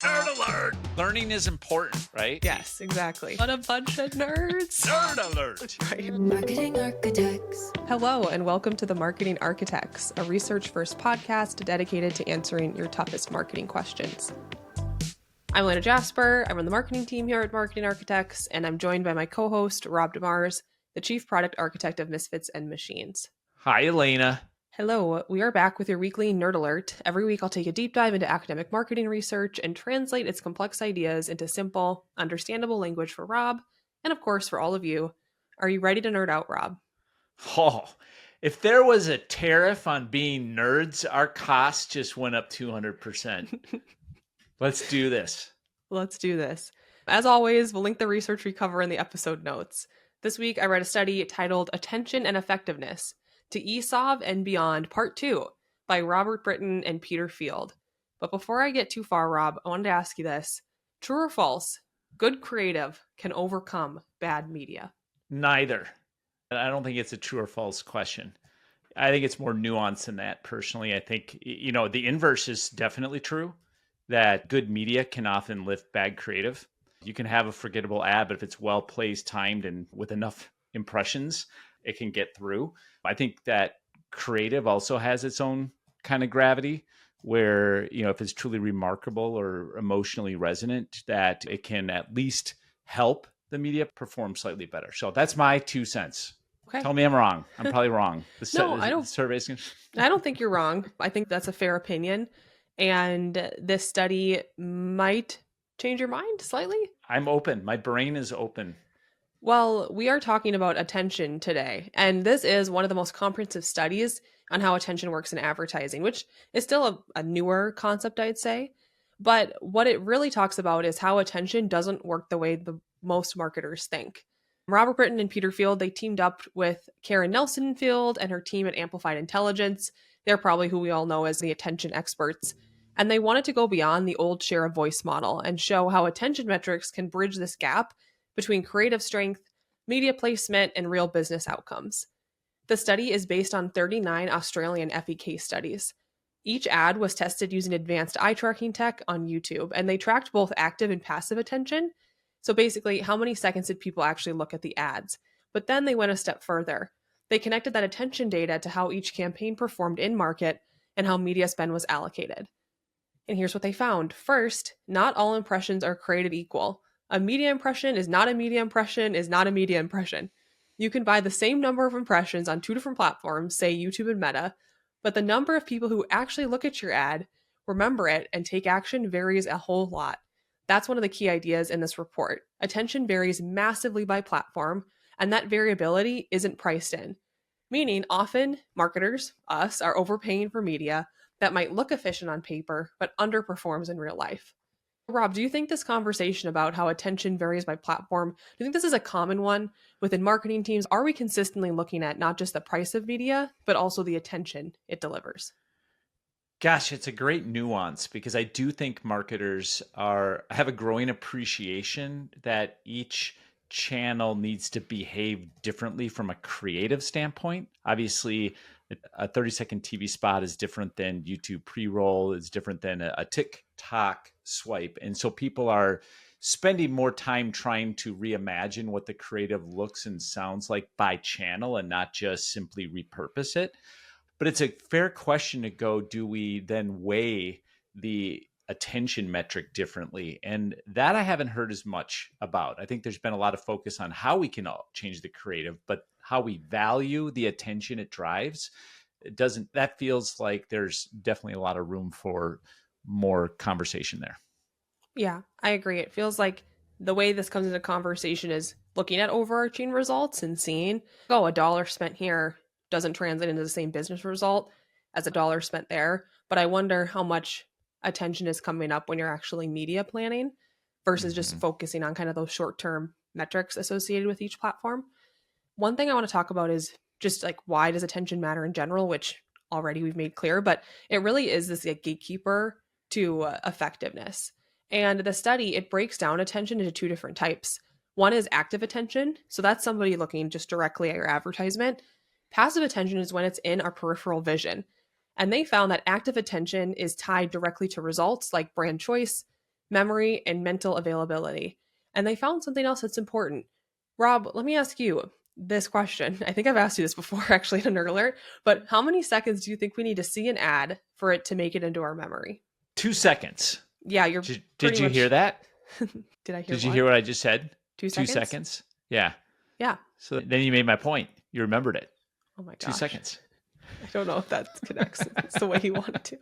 Nerd alert! Learning is important, right? Yes, exactly. What a bunch of nerds. Nerd alert! Right. Marketing Architects. Hello, and welcome to the Marketing Architects, a research-first podcast dedicated to answering your toughest marketing questions. I'm Elena Jasper. I run the marketing team here at Marketing Architects, and I'm joined by my co-host, Rob DeMars, the Chief Product Architect of Misfits and Machines. Hi, Elena. Hello, we are back with your weekly Nerd Alert. Every week I'll take a deep dive into academic marketing research and translate its complex ideas into simple, understandable language for Rob, and of course for all of you. Are you ready to nerd out, Rob? Oh, if there was a tariff on being nerds, our cost just went up 200%. Let's do this. Let's do this. As always, we'll link the research we cover in the episode notes. This week I read a study titled Attention and Effectiveness to ESOV and Beyond Part 2 by Robert Britton and Peter Field. But before I get too far, Rob, I wanted to ask you this. True or false? Good creative can overcome bad media. Neither. I don't think it's a true or false question. I think it's more nuanced than that, personally. I think, the inverse is definitely true, that good media can often lift bad creative. You can have a forgettable ad, but if it's well placed, timed, and with enough impressions, it can get through. I think that creative also has its own kind of gravity where, if it's truly remarkable or emotionally resonant, that it can at least help the media perform slightly better. So that's my 2 cents. Okay. Tell me I'm wrong. I'm probably wrong. I don't think you're wrong. I think that's a fair opinion. And this study might change your mind slightly. I'm open. My brain is open. Well, we are talking about attention today, and this is one of the most comprehensive studies on how attention works in advertising, which is still a newer concept, I'd say. But what it really talks about is how attention doesn't work the way the most marketers think. Robert Britton and Peter Field, they teamed up with Karen Nelson-Field and her team at Amplified Intelligence. They're probably who we all know as the attention experts. And they wanted to go beyond the old share of voice model and show how attention metrics can bridge this gap between creative strength, media placement, and real business outcomes. The study is based on 39 Australian FE case studies. Each ad was tested using advanced eye tracking tech on YouTube, and they tracked both active and passive attention. So basically, how many seconds did people actually look at the ads? But then they went a step further. They connected that attention data to how each campaign performed in market and how media spend was allocated. And here's what they found. First, not all impressions are created equal. A media impression is not a media impression is not a media impression. You can buy the same number of impressions on two different platforms, say YouTube and Meta, but the number of people who actually look at your ad, remember it, and take action varies a whole lot. That's one of the key ideas in this report. Attention varies massively by platform, and that variability isn't priced in. Meaning, often marketers, us, are overpaying for media that might look efficient on paper, but underperforms in real life. Rob, do you think this conversation about how attention varies by platform, do you think this is a common one within marketing teams? Are we consistently looking at not just the price of media, but also the attention it delivers? Gosh, it's a great nuance because I do think marketers have a growing appreciation that each channel needs to behave differently from a creative standpoint. Obviously, a 30-second TV spot is different than YouTube pre-roll, is different than a TikTok swipe. And so people are spending more time trying to reimagine what the creative looks and sounds like by channel and not just simply repurpose it. But it's a fair question to go, do we then weigh the attention metric differently? And that I haven't heard as much about. I think there's been a lot of focus on how we can all change the creative, but how we value the attention it drives, that feels like there's definitely a lot of room for more conversation there. Yeah, I agree. It feels like the way this comes into conversation is looking at overarching results and seeing, $1 spent here doesn't translate into the same business result as $1 spent there. But I wonder how much attention is coming up when you're actually media planning versus just focusing on kind of those short-term metrics associated with each platform. One thing I want to talk about is just like, why does attention matter in general, which already we've made clear, but it really is this gatekeeper to effectiveness. And the study, it breaks down attention into two different types. One is active attention. So that's somebody looking just directly at your advertisement. Passive attention is when it's in our peripheral vision. And they found that active attention is tied directly to results like brand choice, memory, and mental availability. And they found something else that's important. Rob, let me ask you this question. I think I've asked you this before actually in an alert, but how many seconds do you think we need to see an ad for it to make it into our memory? 2 seconds. Yeah, you're Did pretty you much... hear that? Did I hear Did you hear what I just said? 2 2 seconds? seconds? Yeah. Yeah. So then you made my point. You remembered it. Oh my 2 gosh. seconds. I don't know if that connects. It's the way you want it to.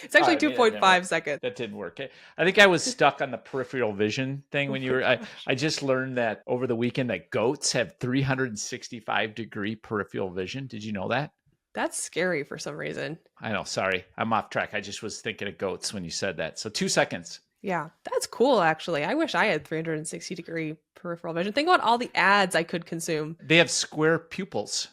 It's actually I mean, 2.5 seconds. That didn't work. I think I was stuck on the peripheral vision thing when you were. I just learned that over the weekend that goats have 365-degree peripheral vision. Did you know that? That's scary for some reason. I know. Sorry, I'm off track. I just was thinking of goats when you said that. So 2 seconds. Yeah, that's cool, actually. I wish I had 360-degree peripheral vision. Think about all the ads I could consume. They have square pupils.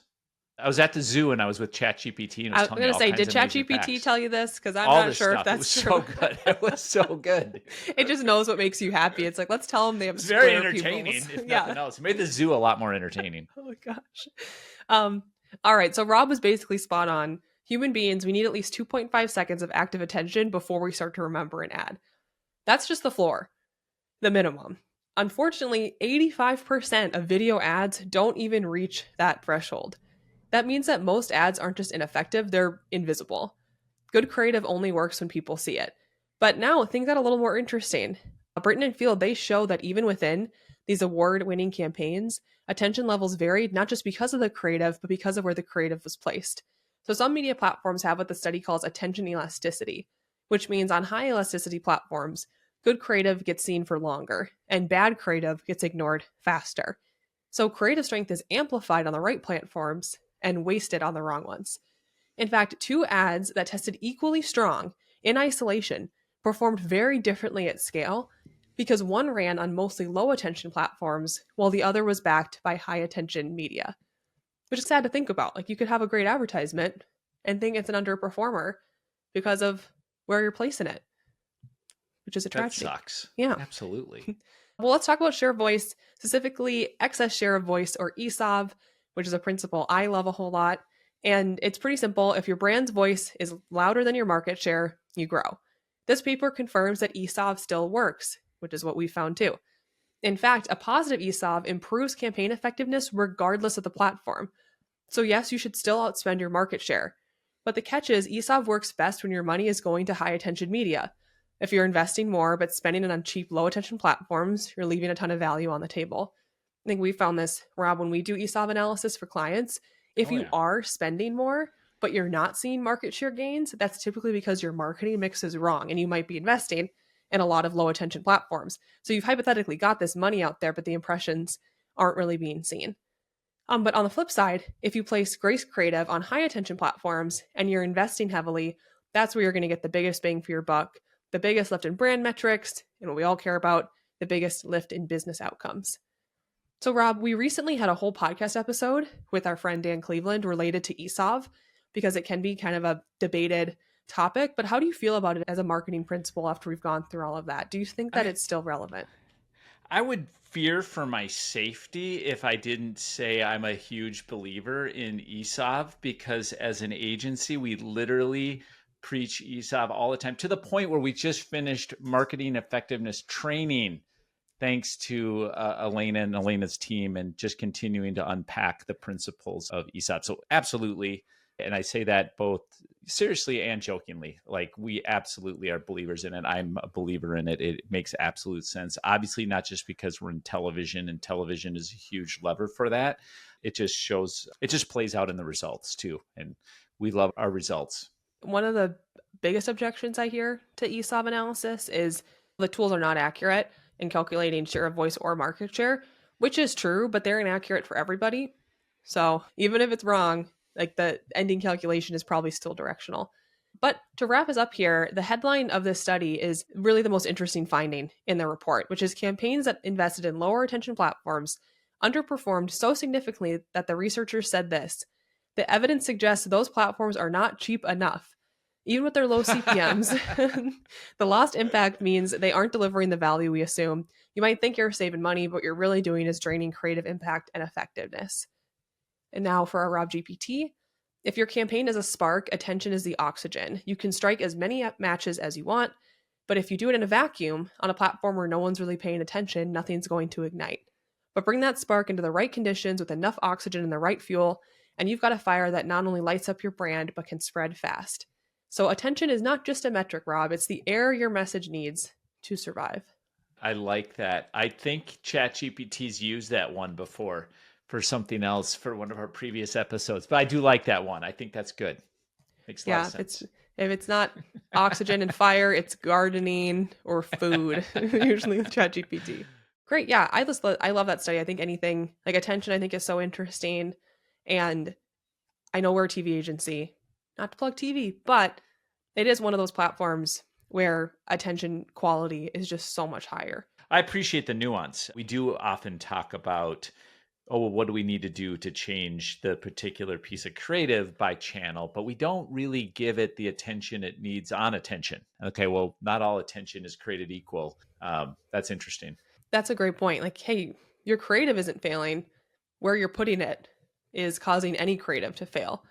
I was at the zoo and I was with ChatGPT and I was going to say, did ChatGPT tell you this? Because I'm not sure if that's true. It was so good. It was so good. It just knows what makes you happy. It's like, let's tell them they have square very entertaining, pupils. if nothing else. It made the zoo a lot more entertaining. Oh my gosh. All right. So Rob was basically spot on. Human beings, we need at least 2.5 seconds of active attention before we start to remember an ad. That's just the floor, the minimum. Unfortunately, 85% of video ads don't even reach that threshold. That means that most ads aren't just ineffective, they're invisible. Good creative only works when people see it. But now things got a little more interesting. Britton and Field, they show that even within these award-winning campaigns, attention levels varied not just because of the creative, but because of where the creative was placed. So some media platforms have what the study calls attention elasticity, which means on high elasticity platforms, good creative gets seen for longer, and bad creative gets ignored faster. So creative strength is amplified on the right platforms and wasted on the wrong ones. In fact, 2 ads that tested equally strong in isolation performed very differently at scale because one ran on mostly low attention platforms while the other was backed by high attention media. Which is sad to think about. Like, you could have a great advertisement and think it's an underperformer because of where you're placing it, which is a tragedy. That sucks. Yeah. Absolutely. Well, let's talk about share of voice, specifically excess share of voice, or ESOV, which is a principle I love a whole lot. And it's pretty simple. If your brand's voice is louder than your market share, you grow. This paper confirms that ESOV still works, which is what we found too. In fact, a positive ESOV improves campaign effectiveness regardless of the platform. So yes, you should still outspend your market share. But the catch is ESOV works best when your money is going to high attention media. If you're investing more but spending it on cheap, low attention platforms, you're leaving a ton of value on the table. I think we found this, Rob, when we do ESOV analysis for clients. If you are spending more, but you're not seeing market share gains, that's typically because your marketing mix is wrong and you might be investing in a lot of low attention platforms. So you've hypothetically got this money out there, but the impressions aren't really being seen. But on the flip side, if you place Grace Creative on high attention platforms and you're investing heavily, that's where you're going to get the biggest bang for your buck, the biggest lift in brand metrics, and what we all care about, the biggest lift in business outcomes. So Rob, we recently had a whole podcast episode with our friend Dan Cleveland related to ESOV because it can be kind of a debated topic, but how do you feel about it as a marketing principle after we've gone through all of that? Do you think that it's still relevant? I would fear for my safety if I didn't say I'm a huge believer in ESOV, because as an agency, we literally preach ESOV all the time, to the point where we just finished marketing effectiveness training thanks to Elena and Elena's team, and just continuing to unpack the principles of ESOP. So absolutely. And I say that both seriously and jokingly, like, we absolutely are believers in it. I'm a believer in it. It makes absolute sense. Obviously, not just because we're in television and television is a huge lever for that. It just shows, it just plays out in the results too. And we love our results. One of the biggest objections I hear to ESOP analysis is the tools are not accurate in calculating share of voice or market share, which is true, but they're inaccurate for everybody. So even if it's wrong, like, the ending calculation is probably still directional. But to wrap us up here, the headline of this study is really the most interesting finding in the report, which is campaigns that invested in lower attention platforms underperformed so significantly that the researchers said this: the evidence suggests those platforms are not cheap enough. Even with their low CPMs, the lost impact means they aren't delivering the value we assume. You might think you're saving money, but what you're really doing is draining creative impact and effectiveness. And now for our Rob GPT. If your campaign is a spark, attention is the oxygen. You can strike as many matches as you want, But if you do it in a vacuum on a platform where no one's really paying attention, nothing's going to ignite. But bring that spark into the right conditions with enough oxygen and the right fuel, and you've got a fire that not only lights up your brand, but can spread fast. So attention is not just a metric, Rob. It's the air your message needs to survive. I like that. I think ChatGPT's used that one before for something else for one of our previous episodes, but I do like that one. I think that's good. Makes a lot of sense. If it's not oxygen and fire, it's gardening or food, usually with ChatGPT. Great. Yeah, I love that study. I think anything like attention, I think is so interesting. And I know we're a TV agency, not to plug TV, but it is one of those platforms where attention quality is just so much higher. I appreciate the nuance. We do often talk about, oh, well, what do we need to do to change the particular piece of creative by channel? But we don't really give it the attention it needs on attention. Okay, well, not all attention is created equal. That's interesting. That's a great point. Like, hey, your creative isn't failing. Where you're putting it is causing any creative to fail,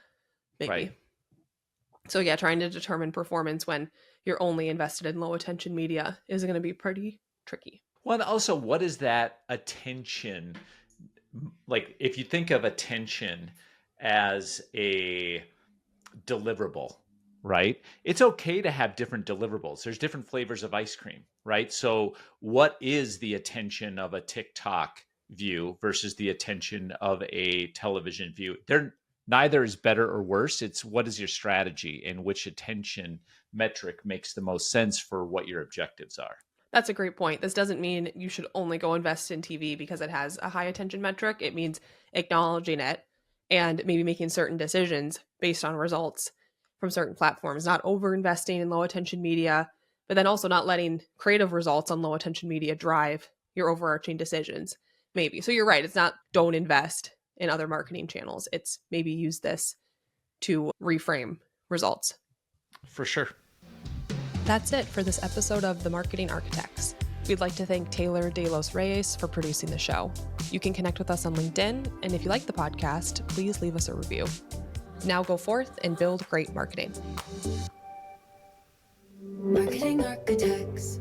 maybe. Right. So yeah, trying to determine performance when you're only invested in low attention media is going to be pretty tricky. Well, and also, what is that attention? Like, if you think of attention as a deliverable, right? It's okay to have different deliverables. There's different flavors of ice cream, right? So what is the attention of a TikTok view versus the attention of a television view? They're neither is better or worse. It's what is your strategy and which attention metric makes the most sense for what your objectives are. That's a great point. This doesn't mean you should only go invest in TV because it has a high attention metric. It means acknowledging it and maybe making certain decisions based on results from certain platforms, not over investing in low attention media, but then also not letting creative results on low attention media drive your overarching decisions. Maybe. So you're right. It's not don't invest in other marketing channels. It's maybe use this to reframe results. For sure. That's it for this episode of The Marketing Architects. We'd like to thank Taylor De Los Reyes for producing the show. You can connect with us on LinkedIn, and if you like the podcast, please leave us a review. Now go forth and build great marketing. Marketing Architects.